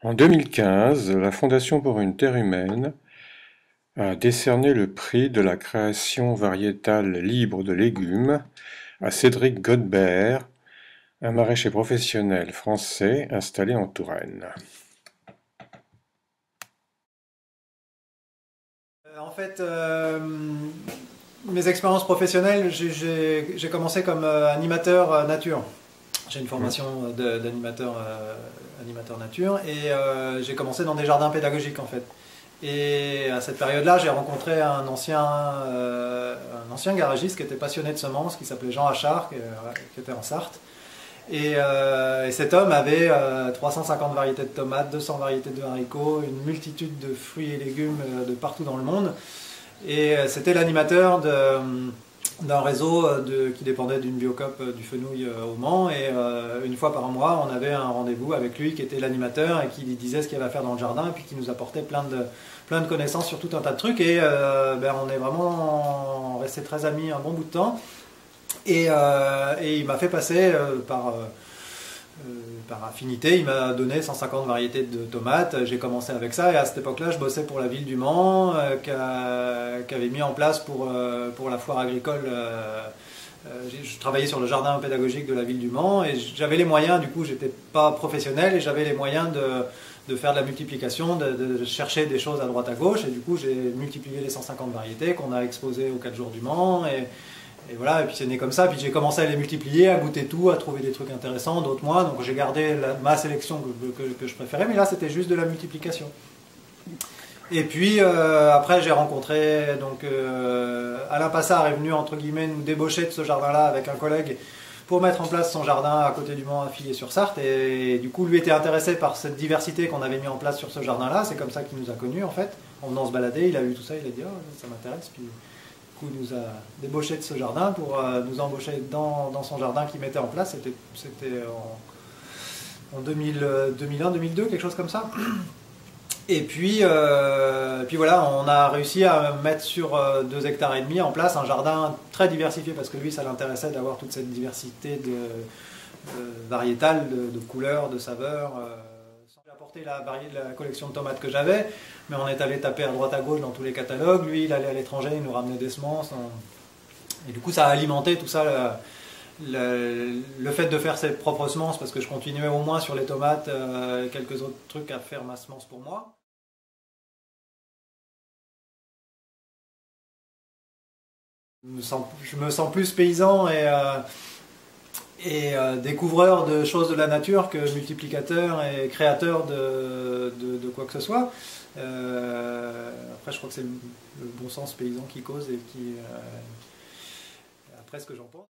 En 2015, la Fondation pour une Terre humaine a décerné le prix de la création variétale libre de légumes à Cédric Godbert, un maraîcher professionnel français installé en Touraine. En fait, mes expériences professionnelles, j'ai commencé comme animateur nature. J'ai une formation d'animateur animateur nature et j'ai commencé dans des jardins pédagogiques en fait. Et à cette période-là, j'ai rencontré un ancien garagiste qui était passionné de semences, qui s'appelait Jean Achard, qui était en Sarthe. Et cet homme avait 350 variétés de tomates, 200 variétés de haricots, une multitude de fruits et légumes de partout dans le monde. Et c'était l'animateur d'un réseau qui dépendait d'une Biocoop du Fenouil au Mans. Et une fois par mois, on avait un rendez-vous avec lui qui était l'animateur et qui lui disait ce qu'il y avait à faire dans le jardin et puis qui nous apportait plein de connaissances sur tout un tas de trucs. Et on est vraiment restés très amis un bon bout de temps. Et il m'a fait passer par affinité, il m'a donné 150 variétés de tomates. J'ai commencé avec ça et à cette époque-là, je bossais pour la ville du Mans qui avait mis en place pour la foire agricole. Je travaillais sur le jardin pédagogique de la ville du Mans et j'avais les moyens, du coup, j'étais pas professionnel et j'avais les moyens de faire de la multiplication, de chercher des choses à droite à gauche. Et du coup, j'ai multiplié les 150 variétés qu'on a exposées aux 4 jours du Mans. Et voilà, et puis c'est né comme ça, puis j'ai commencé à les multiplier, à goûter tout, à trouver des trucs intéressants, d'autres moins, donc j'ai gardé ma sélection que je préférais, mais là c'était juste de la multiplication. Et puis après j'ai rencontré, donc Alain Passard est venu entre guillemets nous débaucher de ce jardin-là avec un collègue pour mettre en place son jardin à côté du Mans à Filliez-sur-Sarthe, et du coup lui était intéressé par cette diversité qu'on avait mis en place sur ce jardin-là, c'est comme ça qu'il nous a connus en fait, en venant se balader, il a vu tout ça, il a dit oh, ça m'intéresse, puis il nous a débauché de ce jardin pour nous embaucher dans son jardin qu'il mettait en place. C'était en 2001-2002, quelque chose comme ça. Et puis voilà, on a réussi à mettre sur 2 hectares et demi en place un jardin très diversifié parce que lui, ça l'intéressait d'avoir toute cette diversité variétale, de couleurs, de saveurs. J'ai apporté la collection de tomates que j'avais, mais on est allé taper à droite à gauche dans tous les catalogues. Lui, il allait à l'étranger, il nous ramenait des semences. Et du coup, ça a alimenté tout ça, le fait de faire ses propres semences, parce que je continuais au moins sur les tomates, quelques autres trucs à faire ma semence pour moi. Je me sens plus paysan et découvreur de choses de la nature que multiplicateur et créateur de quoi que ce soit. Après, je crois que c'est le bon sens paysan qui cause et qui, après ce que j'en pense.